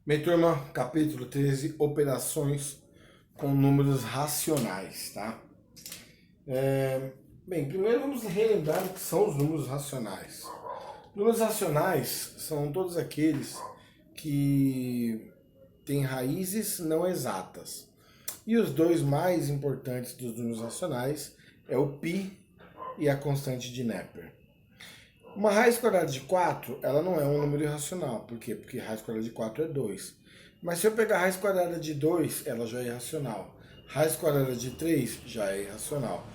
Bem, turma, capítulo 13, operações com números racionais, tá? Bem, primeiro vamos relembrar o que são os números racionais. Números racionais são todos aqueles que têm raízes não exatas. E os dois mais importantes dos números racionais é o π e a constante de Napier. Uma raiz quadrada de 4, ela não é um número irracional. Por quê? Porque raiz quadrada de 4 é 2. Mas se eu pegar a raiz quadrada de 2, ela já é irracional. Raiz quadrada de 3 já é irracional.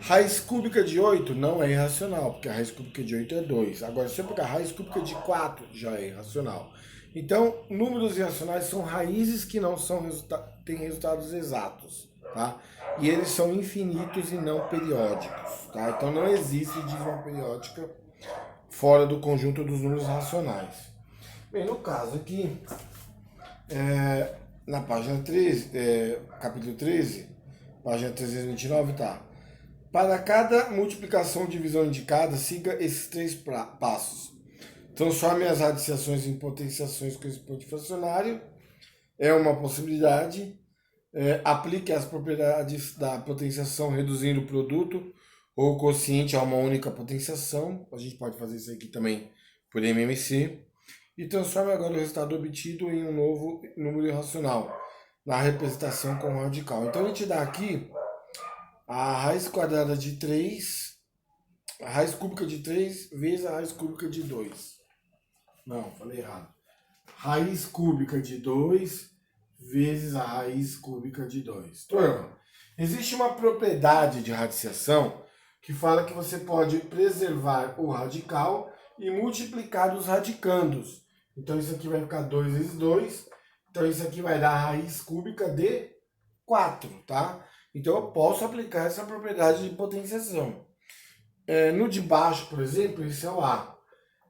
Raiz cúbica de 8 não é irracional, porque a raiz cúbica de 8 é 2. Agora, se eu pegar a raiz cúbica de 4, já é irracional. Então, números irracionais são raízes que não têm resultados exatos, tá? E eles são infinitos e não periódicos, tá? Então, não existe divisão periódica fora do conjunto dos números racionais. Bem, no caso aqui, na página 13, capítulo 13, página 329, tá? Para cada multiplicação ou divisão indicada, siga esses três passos. Transforme as radiciações em potenciações com expoente fracionário. É uma possibilidade. Aplique as propriedades da potenciação reduzindo o produto ou o quociente a uma única potenciação. A gente pode fazer isso aqui também por MMC. E transforme agora o resultado obtido em um novo número irracional, na representação com radical. Então ele te dá aqui a raiz quadrada de 3, a raiz cúbica de 3 vezes a raiz cúbica de 2. Não, falei errado. Raiz cúbica de 2 vezes a raiz cúbica de 2. Turma, existe uma propriedade de radiciação que fala que você pode preservar o radical e multiplicar os radicandos. Então isso aqui vai ficar 2 vezes 2. Então isso aqui vai dar a raiz cúbica de 4, tá? Então eu posso aplicar essa propriedade de potenciação. No de baixo, por exemplo, esse é o A.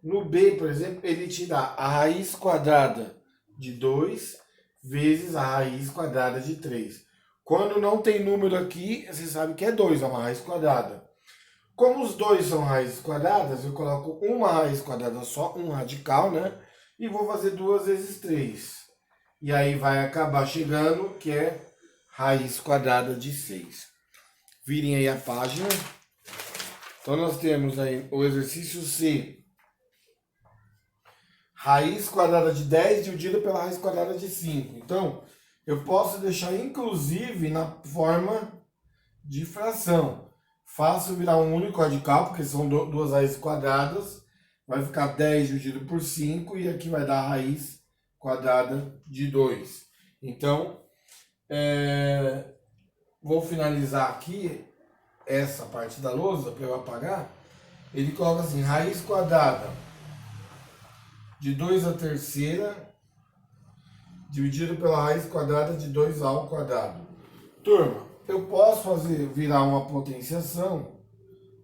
No B, por exemplo, ele te dá a raiz quadrada de 2 vezes a raiz quadrada de 3. Quando não tem número aqui, você sabe que é 2, é uma raiz quadrada. Como os dois são raízes quadradas, eu coloco uma raiz quadrada só, um radical, né? E vou fazer 2 vezes 3. E aí vai acabar chegando que é raiz quadrada de 6. Virem aí a página. Então nós temos aí o exercício C. Raiz quadrada de 10 dividido pela raiz quadrada de 5. Então, eu posso deixar inclusive na forma de fração. Faço virar um único radical, porque são duas raízes quadradas. Vai ficar 10 dividido por 5 e aqui vai dar a raiz quadrada de 2. Então, vou finalizar aqui essa parte da lousa para eu apagar. Ele coloca assim, raiz quadrada de 2 à terceira dividido pela raiz quadrada de 2 ao quadrado. Turma, eu posso fazer virar uma potenciação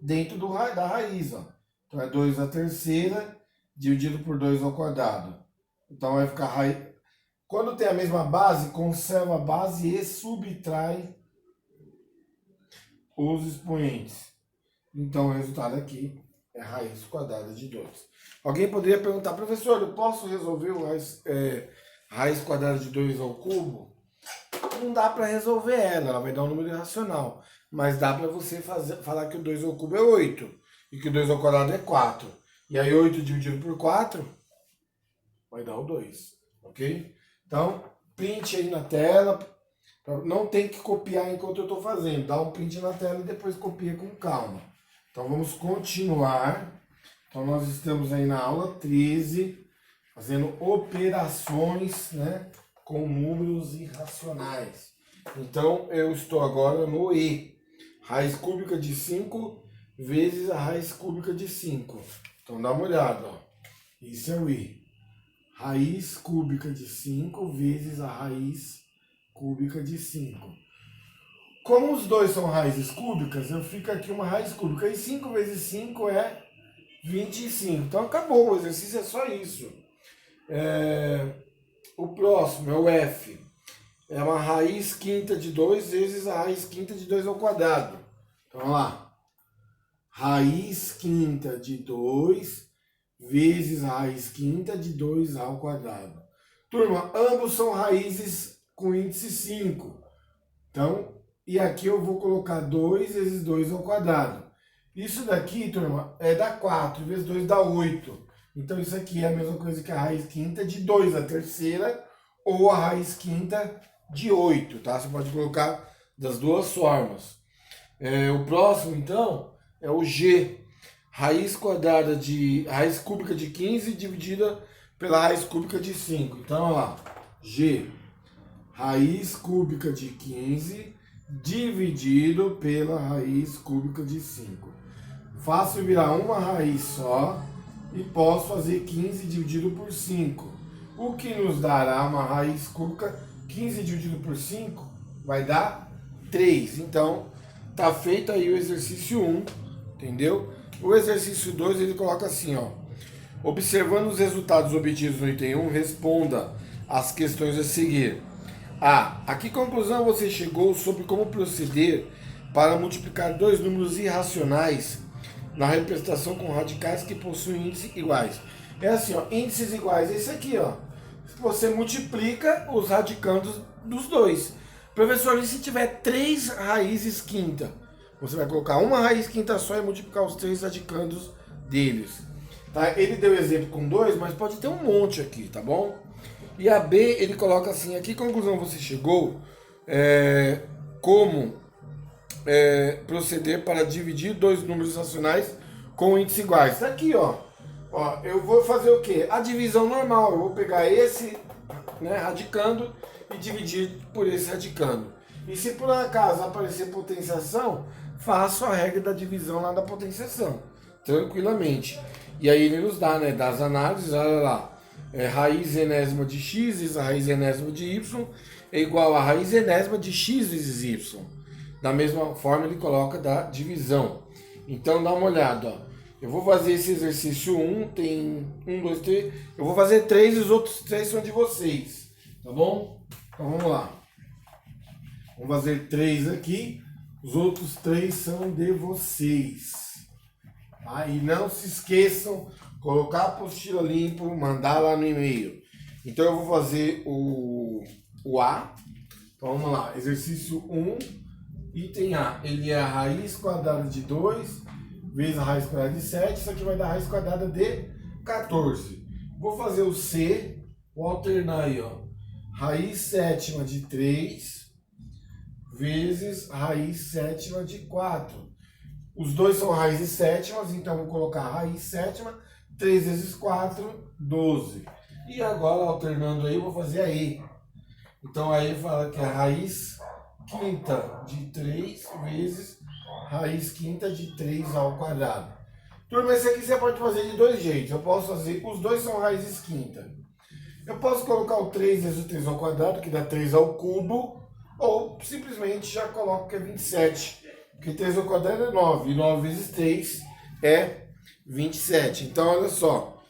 dentro da raiz, ó. Então é 2 à terceira dividido por 2 ao quadrado. Então vai ficar raiz. Quando tem a mesma base, conserva a base e subtrai os expoentes. Então o resultado aqui é raiz quadrada de 2. Alguém poderia perguntar, professor, eu posso resolver raiz quadrada de 2 ao cubo? Não dá para resolver ela vai dar um número irracional. Mas dá para você falar que o 2 ao cubo é 8 e que o 2 ao quadrado é 4. E aí 8 dividido por 4 vai dar o 2, ok? Então, print aí na tela. Não tem que copiar enquanto eu estou fazendo. Dá um print na tela e depois copia com calma. Então vamos continuar. Então nós estamos aí na aula 13, fazendo operações, né, com números irracionais. Então eu estou agora no E. Raiz cúbica de 5 vezes a raiz cúbica de 5. Então dá uma olhada, ó. Isso é o E. Raiz cúbica de 5 vezes a raiz cúbica de 5. Como os dois são raízes cúbicas, eu fico aqui uma raiz cúbica. E 5 vezes 5 é 25. Então acabou, o exercício é só isso. O próximo é o F. É uma raiz quinta de 2 vezes a raiz quinta de 2 ao quadrado. Então vamos lá. Raiz quinta de 2 vezes a raiz quinta de 2 ao quadrado. Turma, ambos são raízes com índice 5. Então, e aqui eu vou colocar 2 vezes 2 ao quadrado. Isso daqui, turma, dá 4, vezes 2 dá 8. Então isso aqui é a mesma coisa que a raiz quinta de 2, a terceira, ou a raiz quinta de 8, tá? Você pode colocar das duas formas. O próximo, então, é o G. Raiz cúbica de 15 dividida pela raiz cúbica de 5. Então, olha lá, G, raiz cúbica de 15 dividido pela raiz cúbica de 5. Faço virar uma raiz só e posso fazer 15 dividido por 5. O que nos dará uma raiz cúbica, 15 dividido por 5, vai dar 3. Então, tá feito aí o exercício 1, entendeu? O exercício 2, ele coloca assim, ó. Observando os resultados obtidos no item 1, responda as questões a seguir. A que conclusão você chegou sobre como proceder para multiplicar dois números irracionais na representação com radicais que possuem índices iguais? É assim, ó, índices iguais é esse aqui, ó. Você multiplica os radicandos dos dois. Professor, e se tiver 3 raízes quinta? Você vai colocar uma raiz quinta só e multiplicar os 3 radicandos deles. Tá? Ele deu exemplo com 2, mas pode ter um monte aqui, tá bom? E a B, ele coloca assim, a que conclusão você chegou? Como proceder para dividir dois números racionais com índices iguais? Tá aqui, ó. Eu vou fazer o quê? A divisão normal. Eu vou pegar esse, né, radicando e dividir por esse radicando. E se por acaso aparecer potenciação, faço a regra da divisão lá da potenciação, tranquilamente. E aí ele nos dá, né, das análises, olha lá, raiz enésima de x vezes a raiz enésima de y é igual a raiz enésima de x vezes y. Da mesma forma ele coloca da divisão. Então dá uma olhada, ó. Eu vou fazer esse exercício 1, tem 1, 2, 3, eu vou fazer 3 e os outros 3 são de vocês, tá bom? Então vamos lá. Vamos fazer 3 aqui, os outros 3 são de vocês. Tá? E não se esqueçam, colocar a apostila limpo, mandar lá no e-mail. Então eu vou fazer o A. Então vamos lá, exercício 1, item A. Ele é a raiz quadrada de 2 vezes a raiz quadrada de 7, isso aqui vai dar a raiz quadrada de 14. Vou fazer o C, vou alternar aí, ó. Raiz sétima de 3 vezes raiz sétima de 4. Os dois são raízes sétimas, então vou colocar raiz sétima, 3 vezes 4, 12. E agora, alternando aí, eu vou fazer a E. Então aí fala que é raiz quinta de 3 vezes raiz quinta de 3 ao quadrado. Turma, esse aqui você pode fazer de dois jeitos. Eu posso fazer, os dois são raízes quinta. Eu posso colocar o 3 vezes o 3 ao quadrado, que dá 3 ao cubo, ou simplesmente já coloco que é 27. Porque 3 ao quadrado é 9, e 9 vezes 3 é 27. Então, olha só,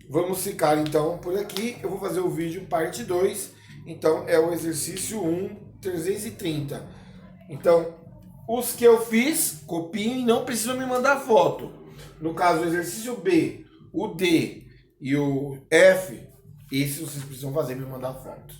vamos ficar então por aqui. Eu vou fazer o vídeo parte 2. Então, é o exercício 1, 330. Então, os que eu fiz, copiem e não precisam me mandar foto. No caso, o exercício B, o D e o F, esses vocês precisam fazer e me mandar foto.